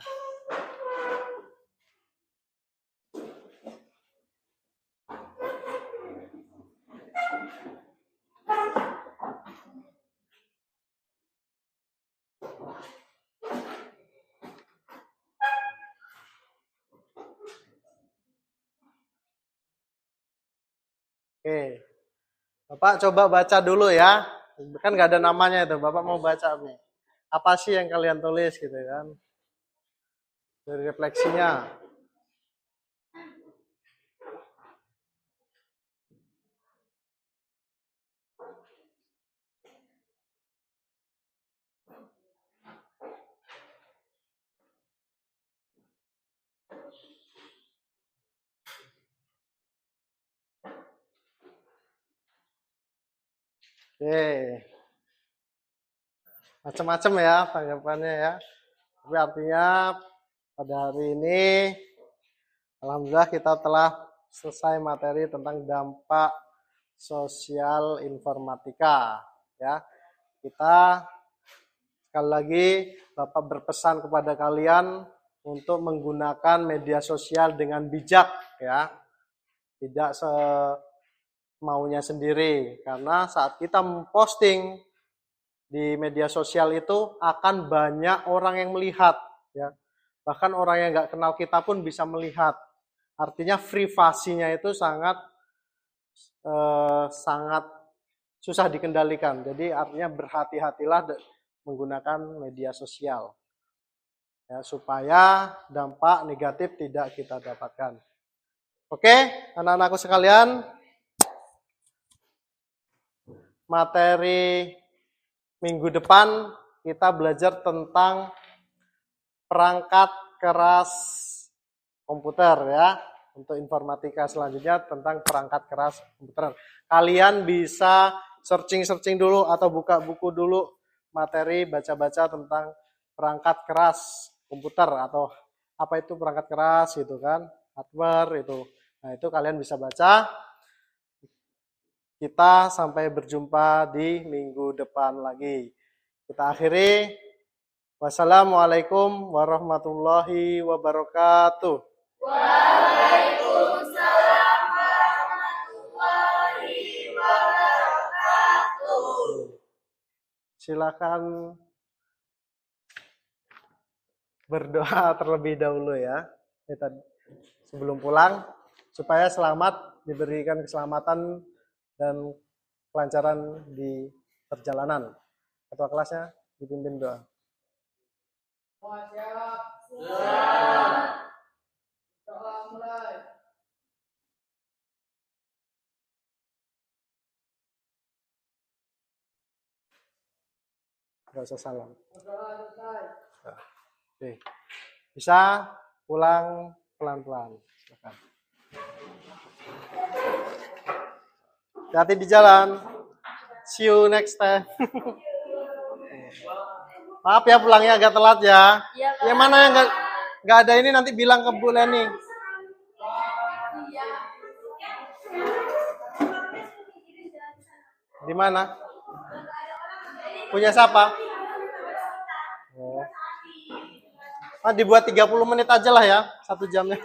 Oke, Bapak coba baca dulu ya. Kan nggak ada namanya itu. Bapak mau baca nih. Apa sih yang kalian tulis gitu kan? Dari refleksinya. Oke. Macam-macam ya tanggapannya ya. Tapi artinya pada hari ini alhamdulillah kita telah selesai materi tentang dampak sosial informatika ya. Kita sekali lagi Bapak berpesan kepada kalian untuk menggunakan media sosial dengan bijak ya. Tidak semaunya sendiri karena saat kita memposting di media sosial itu akan banyak orang yang melihat ya. Bahkan orang yang nggak kenal kita pun bisa melihat. Artinya privasinya itu sangat susah dikendalikan. Jadi artinya berhati-hatilah menggunakan media sosial ya, supaya dampak negatif tidak kita dapatkan. Oke, anak-anakku sekalian, materi minggu depan kita belajar tentang perangkat keras komputer ya. Untuk informatika selanjutnya tentang perangkat keras komputer. Kalian bisa searching dulu atau buka buku dulu materi baca-baca tentang perangkat keras komputer atau apa itu perangkat keras gitu kan, hardware itu. Nah, itu kalian bisa baca. Kita sampai berjumpa di minggu depan lagi. Kita akhiri. Wassalamualaikum warahmatullahi wabarakatuh. Waalaikumsalam warahmatullahi wabarakatuh. Silakan berdoa terlebih dahulu ya. Sebelum pulang supaya selamat, diberikan keselamatan dan kelancaran di perjalanan. Ketua kelasnya dipimpin doa. Semua siap. Doa mulai. Gak usah salam. Doa selesai. Oke. Bisa pulang pelan-pelan. Silakan. Hati-hati di jalan. See you next time. Maaf ya pulangnya agak telat ya. Yang mana yang nggak ada ini nanti bilang ke Bu Leni. Di mana? Punya siapa? Oh. Dibuat 30 menit aja lah ya, 1 jamnya.